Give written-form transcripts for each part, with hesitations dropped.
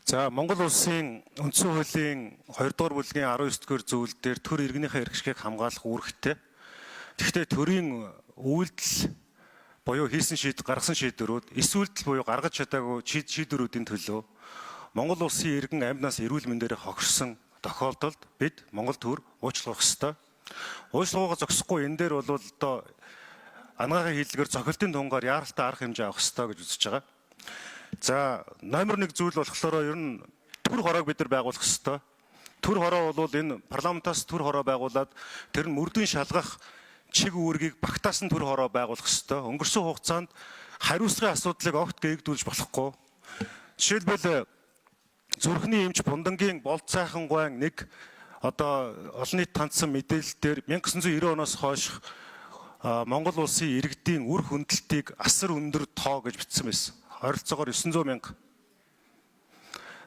За Монгол улсын үндсэн хуулийн 2 дугаар бүлгийн 19-р зүйл дээр төр иргэнийхээ эрх ашигыг хамгаалах үүрэгтэй. Гэхдээ төрийн үйлдэл буюу гаргасан шийдвэрүүд, эсвэл буюу гаргаж чадаагүй шийдвэрүүдийн төлөө Монгол улсын иргэн амьнаас эрүүл мэндээр хохирсон тохиолдолд бид Монгол төр уучлах ёстой. Уучлалгаагаа зогсохгүй энэ дээр бол одоо анагаахын хэллэгээр цохилтын тунгаар яаралтай арга хэмжээ авах ёстой гэж үзэж байгаа. За номер 1 зүйл болохоор ер нь төр хороог бид нар байгуулах ёстой. Төр хороо бол энэ парламентаас төр хороо байгуулад тэр нь мөрдөн шалгах чиг үүргийг багтаасан төр хороо байгуулах ёстой. Өнгөрсөн хугацаанд хариуцлагын асуудлыг огт гээгдүүлж болохгүй. Жишээлбэл зүрхний эмч Бундангийн болд сайхан гуайн нэг одоо олон нийт тандсан мэдээлэлээр 1990 оноос хойш Монгол улсын иргэдийн үр хөндлөлтийг асар өндөр тоо гэж бичсэн байсан. Ойролцоогоор 900 мянга.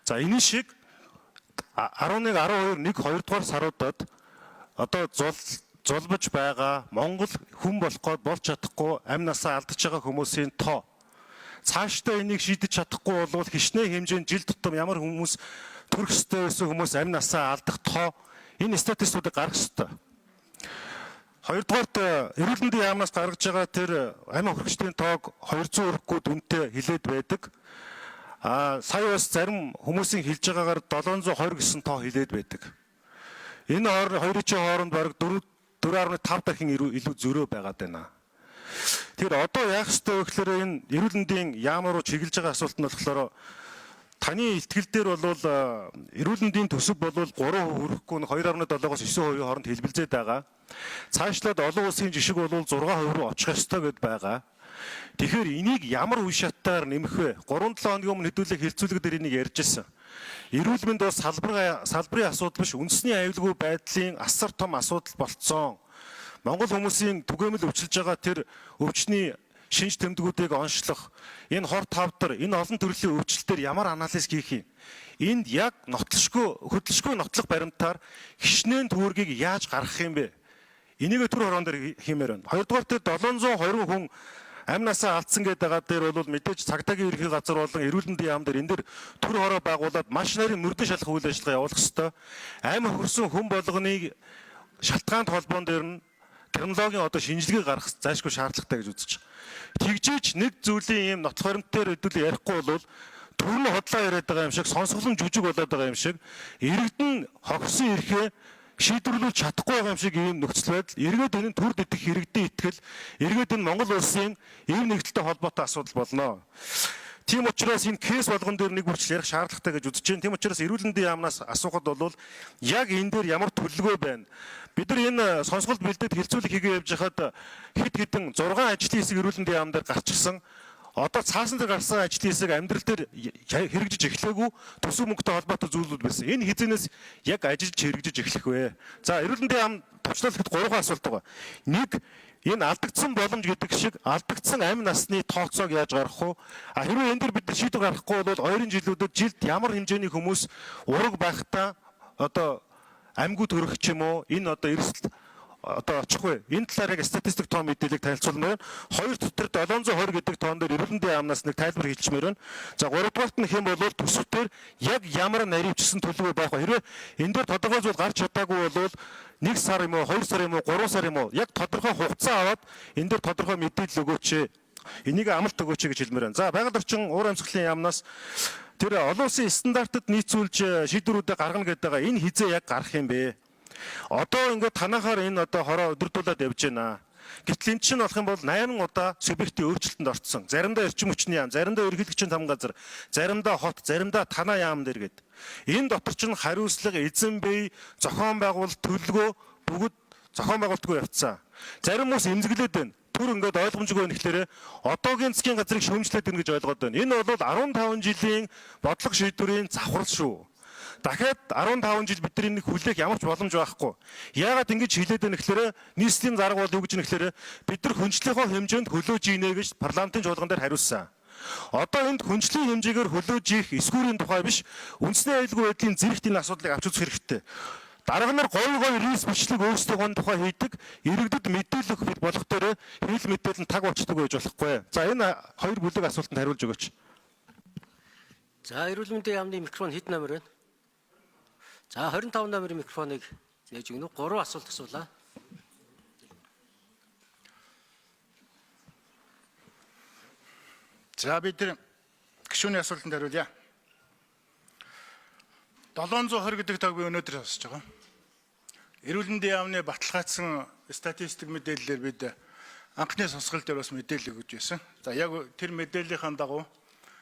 За энэ шиг 11, 12, 1, 2 дугаар саруудад одоо зулбаж байгаа Монгол хүн болох гээд болж чадахгүй амнасаа алдаж байгаа хүмүүсийн тоо. Цаашдаа энийг шийдэж чадахгүй бол хичнээн хэмжээнд жил тутам ямар хүмүүс төрөх ёстой байсан хүмүүс амнасаа алдах тоо энэ статистикуудыг гаргах ёстой. Хоёрдугаарт эрүүл мэндийн яамнаас гаргаж байгаа тэр амин хөргөчдийн тоог 200 хүрэхгүй дүнтэй хилээд байдаг. Сая бас зарим хүмүүсийн хэлж байгаагаар 720 гэсэн тоо хилээд байдаг. Энэ хоёрын хооронд бараг 4.5 дахин илүү зөрөө байгаад байна. Тэгэхээр одоо яах ёстой вэ гэхээр энэ эрүүл мэндийн яам руу чиглэж байгаа асуулт нь болохоор таны ихтгэл дээр бол эрүүл мэндийн төсөв бол 3% хүрэхгүй 2.7-оос 9% хооронд хэлбэлзээд байгаа. Цаашлаад олон улсын жишг бол 6% руу очих ёстой гэд байгаа. Тэгэхээр энийг ямар үе шатаар нэмэх вэ? 3-7 хоногийн өмнө хэдүүлээ хэлцүүлэг дээр энийг ярьж ирсэн. Эрүүл мэнд бас салбарын асуудал биш, үндэсний аюулгүй байдлын асар том асуудал болцсон. Монгол хүмүүсийн түгээмэл өвчлөж байгаа тэр өвчний шинж тэмдгүүдийг онцлох, энэ хор тавдар, энэ олон төрлийн өвчлөлтөөр ямар анализ хийх юм? Энд яг хөдөлшгүй нотлох баримтаар хичнээн төвөргийг яаж гаргах юм бэ? Энийг төр хороон дээр хиймээр байна. Хоёрдугаар дээр 720 хүн амнасаа алдсан гэдэг байгаа дээр бол мэдээж цагдаагийн ерхий газар болон эрүүл мэндийн яам дээр энэ дэр төр хороо байгуулад маш нарийн мөрдөн шалах үйл ажиллагаа явуулах ёстой. Амь хөрсөн хүн болгоныг шалтгаанд холбоон дээр нь технологийн одоо шинжилгээ гаргах зайлшгүй шаардлагатай гэж үзэж байна. Тэгжээч нэг зүйлийн ийм нотлох баримтаар хэдүүл ярихгүй бол төр нь хотлоо яриад байгаа юм шиг, сонсголон жүжиг болоод байгаа юм шиг, иргэдэн хогсон эрхээ шийдвэрлүүлж чадахгүй байгаа юм шиг ийм нөхцөл байдал эргээд энэ төр дэдэх иргэдийн итгэл, эргээд энэ Монгол улсын ийм нэгдэлтэй холбоотой асуудал болно. Тийм учраас энэ кейс болгон дээр нэг бүрч ярих шаардлагатай гэж үзэж байна. Тийм учраас эрүүл мэндийн яамнаас асуухад бол яг энэ дээр ямар төлөвлөгөө байна? Бид нар энэ сонсголт бэлдээд хэлцүүлэг хийгээ явж хахад хэд хэдэн 6 ажлын хэсэг эрүүл мэндийн яам дээр гарчихсан. Одоо цаасан дээр гарсан ажлын хэсэг амьдрал дээр хэрэгжиж эхлэегүй төсөв мөнгөтэй холбоотой зүйлүүд байсан. Энэ хизэнээс яг ажиллаж хэрэгжиж эхлэх вэ? За эрүүл мэндийн яам төвчлөлт 3 асуулт байгаа. Нэг, энэ алдагдсан боломж гэдэг шиг алдагдсан амь насны тооцоог яаж гаргах вэ? Хэрвээ энэ дээр бид нар шийдвэр гаргахгүй бол ойрын жилүүдэд жилд ямар хэмжээний хүмүүс ураг байхдаа одоо амьгүй төрөх ч юм уу энэ одоо эрсдэл одоо очих вэ? Энэ талаар яг статистик тоо мэдээллийг танилцуулмаар байна. Хоёр дотор 720 гэдэг тоон дээр эрүүл мэндийн яамнаас нэг тайлбар хийлчмээр байна. За 3 дугаарт нь хэм бол төсөвтөр яг ямар наривчсан төлөвөө байх вэ? Хэрвээ энэ дээр тодорхой зүйл гарч чадаагүй бол 1 сар юм уу, 2 сар юм уу, 3 сар юм уу яг тодорхой хугацаа аваад энэ дээр тодорхой мэдээлэл өгөөч. Энийг амлалт өгөөч гэж хэлмээр байна. За байгаль орчин уур амьсгалын яамнаас тэр олон улсын стандартад нийцүүлж шийдвэрүүдээ гаргана гэдэг байгаа. Энэ хизээ яг гарах юм бэ? Одоо ингээд танахаар энэ одоо хороо өдөрдүүлээд явж байна. Гэтэл энэ чинь болох юм бол 8 удаа субъектийн өөрчлөлтөнд орцсон. Заримдаа эрчим хүчний яам, заримдаа ерөнхийлөгчийн там газар, заримдаа хот, заримдаа танаа яам дээр гээд. Энэ дотор чинь хариуцлага, эзэн бие, зохион байгуулалт, төлөвлөгөө бүгд зохион байгуулалтгүй явцсан. Зарим хүмүүс эмзэглээд байна. Түр ингээд ойлгомжгүй байна гэхээр одоогийн засгийн газрыг шөмжлээд байна гэж ойлгоод байна. Энэ бол 15 жилийн бодлого шийдвэрийн завхрал шүү. Дахиад 15 жил бид нар энийг хүлээх ямар ч боломж байхгүй. Яагаад ингэж хэлээд байна гэхээр нийслэлийн зарга бол юу гэж нэхлээр бид нар хүнчлэлийнхоо хэмжээнд хөлөөж ийнэ гэж парламентын чуулган дээр хариулсан. Одоо энд хүнчлэлийн хэмжээгээр хөлөөж ийх эсгүүрийн тухай биш, үндэсний аюулгүй байдлын зэрэгт энэ асуудлыг авч үзэх хэрэгтэй. Дарга нар гой риск бичлэг өөрсдөө тухай хийдэг, иргэдэд мэдээлэл өгөх болох дээр хил мэдээлэл нь таг болчдөг байж болохгүй. За энэ хоёр бүлэг асуултанд хариулж өгөөч. За эрүүл мэндийн яамны микрофон хэд номер вэ? За 25 номерын микрофоныг нээж өгнө үү? 3 асуулт асуулаа. За бид гишүүний асуултанд хариулъя. 720 гэдэг тог би өнөөдөр сонсож байгаа. Эрүүл мэндийн яамны баталгаажсан статистик мэдээллээр бид анхны сонсгол дээр бас мэдээлэл өгж байсан. За яг тэр мэдээллийн дагуу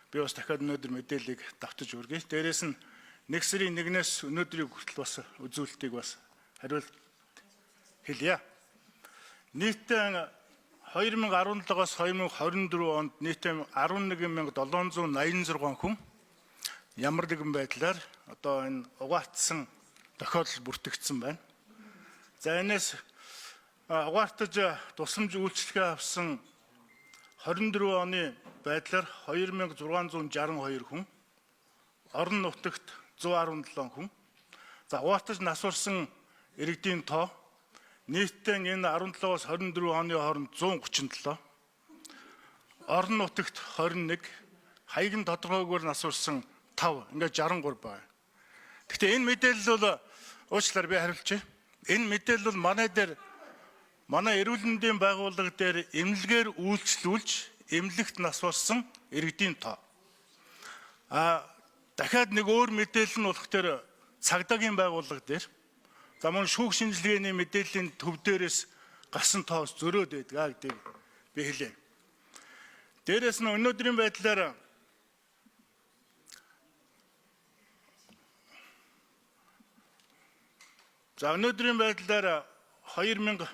би бас дахиад өнөөдөр мэдээллийг давтаж өргөе. Дээрээс нь 1 сарын 1-ээс өнөөдрийг хүртэл бас үзүүлэлтийг бас хариулт хэлье. Нийтдээ 2017-оос 2024 онд нийтдээ 11,786 хүн ямар нэгэн байдлаар одоо энэ угаатсан тохиолдол бүртгэгдсэн байна. За энэс угаартаж тусламж үйлчлэгээ авсан 24 оны байдлаар 2662 хүн, орон нутагт 117 хүн. За угаартаж насварсан иргэдийн тоо нийтдээ энэ 17-оос 24 оны хооронд 137, орон нутагт 21, хаяг нь тодорхойгоор насварсан 5, ингээд 63 байна. Гэхдээ энэ мэдээлэл бол уучлаарай би хариулчих. Энэ мэдээлэл бол манай эрүүл мэндийн байгууллага дээр эмнэлгээр үйлчлүүлж эмнэлэгт нас барсан иргэдийн тоо. Дахиад нэг өөр мэдээлэл нь болох тэр цагдаагийн байгууллага дээр за мөн шүүх шинжилгээний мэдээллийн төв дээрээс гарсан тоос зөрөөд байдаг гэдгийг би хэлье. Дээрээс нь өнөөдрийн байдлаар за өнөөдрийн байдлаар 2025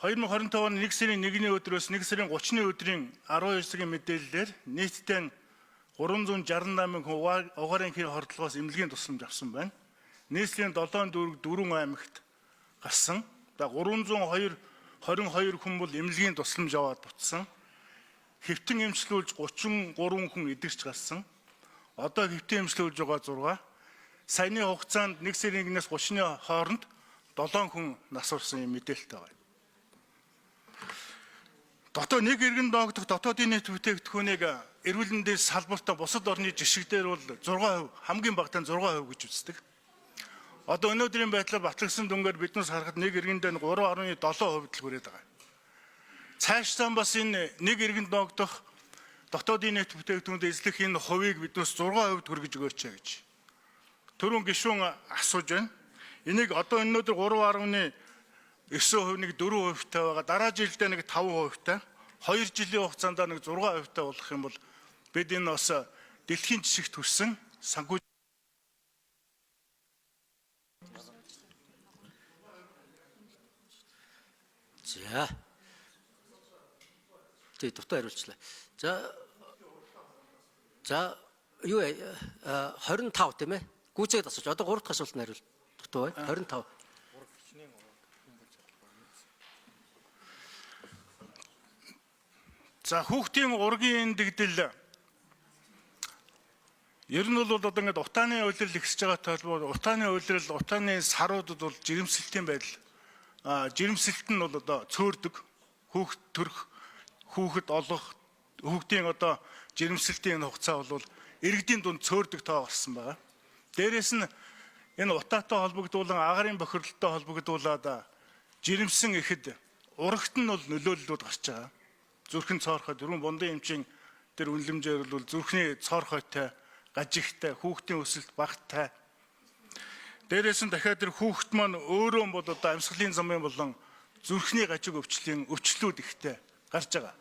оны 1 сарын 1-ний өдрөөс 1 сарын 30-ны өдрийн 12 цагийн мэдээллээр нийтдээ 368 хүн угаарын хий хордлогоос эмнэлгийн тусламж авсан байна. Нийслэлийн 7 дүүрэг 4 аймагт гарсан. За 322 хүн бол эмнэлгийн тусламж аваад буцсан. Хэвтэн эмчлүүлж 33 хүн эдгэрч гарсан. Одоо хэвтэн эмчлүүлж байгаа 6. Саяны хугацаанд 1 сарын 1-ээс 30-ны хооронд 7 хүн нас барсан юм мэдээлэлтэй байна. Дотоод нэг иргэн доогдох дотоодын нийт бүтээгдэхүүнийг эрүүл мэндийн салбартаа бусад орны жишгдэр бол 6%, хамгийн багадаа 6% гэж үздэг. Одоо өнөөдрийн байдлаар батлагдсан дүнгээр биднээс харахад нэг иргэндээ 3.7% л хүрээд байгаа. Цаашдаа бас энэ нэг иргэн доогдох дотоодын нийт бүтээгдэхүүнд эзлэх энэ хувийг биднээс 6% хүргэж өгөөч гэж. Түрүүн гишүүн асууж байна. Энийг одоо өнөөдөр 3.9% нэг 4% таа байгаа. Дараа жилдээ нэг 5% таа. 2 жилийн хугацаанд нэг 6% таа болох юм бол бид энэ бас дэлхийн жишгт хүрсэн санхүү. За. Тэг дутаа хариулчлаа. За юу 25 тийм ээ. Гүйцээд асууж. Одоо 3 дахь асуулт нь хариул. Дутаа бай. 25. За хүүхдийн ургийн дэгдэл ер нь бол одоо ингээд утааны уйлрал ихсэж байгаа толгой утааны уйлрал утааны саруудад бол жирэмсэлтийн байдал жирэмсэлт нь бол одоо цөөрдөг хүүхд төрөх хүүхэд олох хүүхдийн одоо жирэмсэлтийн хугацаа бол иргэдийн дунд цөөрдөг тоо гарсан байгаа. Дээрээс нь энэ утаатай холбогдуулан агарын бохирдолтой холбогдуулаад жирэмсэн ихэд урагт нь бол нөлөөллүүд гарч байгаа. Зүрхэн цоорхой дөрвөн бундын эмчийн тэр үнэлэмжээр бол зүрхний цоорхойтой, гажигтай, хүүхдийн өсөлт багтай. Дээрээс нь дахиад тэр хүүхэд маань өөрөө бол одоо амьсгалын замын болон зүрхний гажиг өвчлүүд ихтэй гарч байгаа.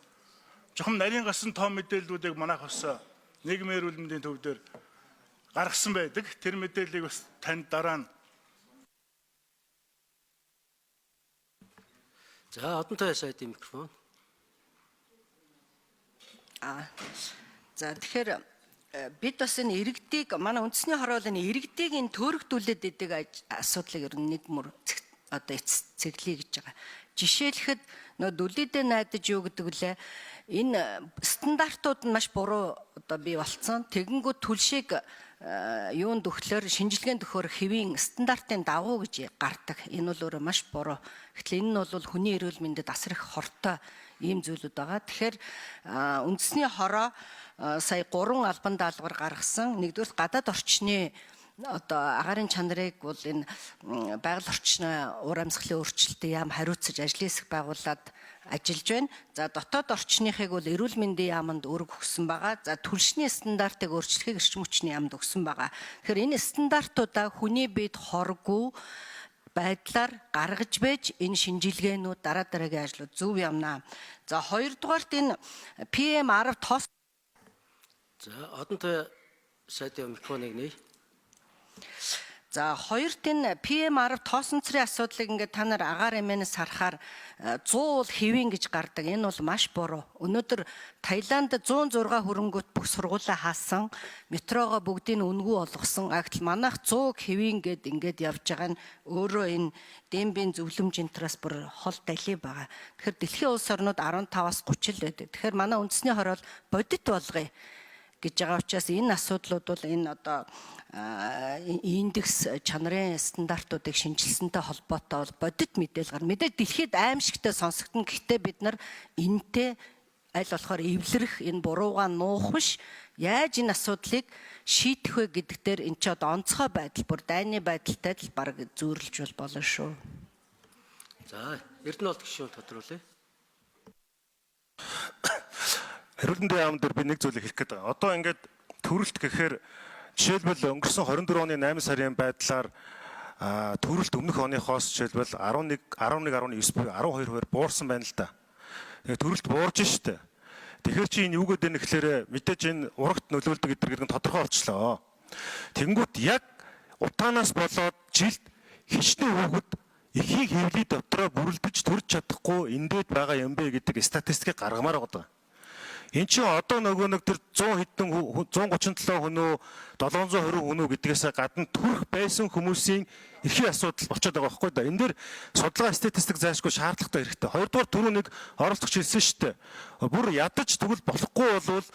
Жохом нарийн гарсан тоо мэдээллүүдийг манайх бас нийгмийн эрүүл мэндийн төвдөр гаргасан байдаг. Тэр мэдээллийг бас танд дараа нь. За одонтой сайдын микрофон. За тэгэхээр бид бас энэ иргэдийг манай үндэсний хороол энэ иргэдийг энэ төөрөгдүүлээд идэг асуудлыг ер нь нэг мөр одоо эцэглэе гэж байгаа. Жишээлхэд нөө дүлийдээ найдаж юу гэдэг вүлээ энэ стандартууд нь маш буруу одоо бий болцсон. Тэгэнгүүт түлшийг юунд өгөхлөөр шинжилгээнд өгөхөөр хэвийн стандартын дагуу гэж гардаг. Энэ бол өөрөө маш буруу. Гэтэл энэ нь бол хүний эрүүл мэндэд асар их хортой ийм зүйлүүд байгаа. Тэгэхээр үндэсний хороо сая 3 албан даалгавар гаргасан. Нэгдүгээр гадаад орчны одоо агаарын чанарыг бол энэ байгаль орчны уур амьсгалын өөрчлөлтөд яам хариуцаж ажлын хэсэг байгуулад ажиллаж байна. За дотоод орчныхыг бол эрүүл мэндийн яамд өрг өгсөн байгаа. За түлшний стандартыг өөрчлөхийг эрчим хүчний яамд өгсөн байгаа. Тэгэхээр энэ стандартуудаа хүний биед хоргүй байдлаар гаргаж байж энэ шинжилгээнүүд дараа дараагийн ажлууд зөв явнаа. За хоёрдугаарт энэ PM10 тос. За одонтой сайдын микрофоныг нэй. За хоёрт энэ PM10 тоосонцрын асуудлыг ингээд та нар агаар эмээс харахаар 100 бол хэвэн гэж гардаг. Энэ бол маш буруу. Өнөөдөр Таиланд 106 хөрөнгөт бүх сургуулаа хаасан, метрогоо бүгдийг үнгүй болгосон. Агтл манайх 100 хэвэн гэд ингээд явж байгаа нь өөрөө энэ дембийн зөвлөмжийн траас бүр хол дали байгаа. Тэгэхээр дэлхийн улс орнууд 15-аас 30 л байдаг. Тэгэхээр манай үндэсний хорол бодит болгоё гэж байгаа учраас энэ асуудлууд бол энэ одоо индекс чанарын стандартуудыг шинжилсэнтэй холбоотой бол бодит мэдээлэл гар. Мэдээ дэлхийд аимшигтай сонсогдно. Гэхдээ бид нар энэтэй аль болохоор эвлэрэх энэ буруугаа нуух биш. Яаж энэ асуудлыг шийдэх вэ гэдэг дээр энэ ч одоо онцгой байдал, бүр дайны байдалтай л баг зөөрлж болно шүү. За Эрдэнэ олд гишүүн тодруулъя. Эрүүл мэндийн яам дээр би нэг зүйлийг хэлэх гээд байгаа. Одоо ингээд төрөлт гэхээр жишээлбэл өнгөрсөн 24 оны 8 сарын байдлаар төрөлт өмнөх оныхоос жишээлбэл 11, 19 буюу 12% буурсан байна л да. Тэгээ төрөлт буурж штэ. Тэгэхээр чи энэ юу гэдэг нь гэхээр мэдээж энэ урагт нөлөөлдөг гэдэг нь тодорхой болчлоо. Тэнгүүт яг утаанаас болоод жилд хичнээн хүүхэд эхийн хэвлий дотроо бүрэлдэж төрж чадахгүй эндээд байгаа юм бэ гэдэг статистикийг гаргамаар байгаа. Энд чинь одоо нөгөө нэг тэр 137 хүн үү 720 хүн үү гэдгээс гадна төрөх байсан хүмүүсийн эрхийн асуудал болчиход байгаа байхгүй да. Энэ дээр судалгаа статистик заашгүй шаардлагатай хэрэгтэй. Хоёрдугаар түрүүнийг оролцогч хэлсэн шүү дээ. Бүр ядаж тэгвэл болохгүй болвол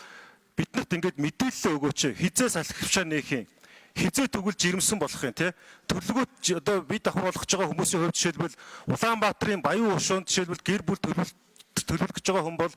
биднэрт ингээд мэдээлэл өгөөч. Хизээ салхи хвшаа нээх юм. Хизээ тэгвэл жирэмсэн болох юм тий. Төрлөгөт одоо бид давхар болгож байгаа хүмүүсийн хувьд жишээлбэл Улаанбаатарын Баян Уушуунд жишээлбэл гэр бүл төлөвлөх гэж байгаа хүн бол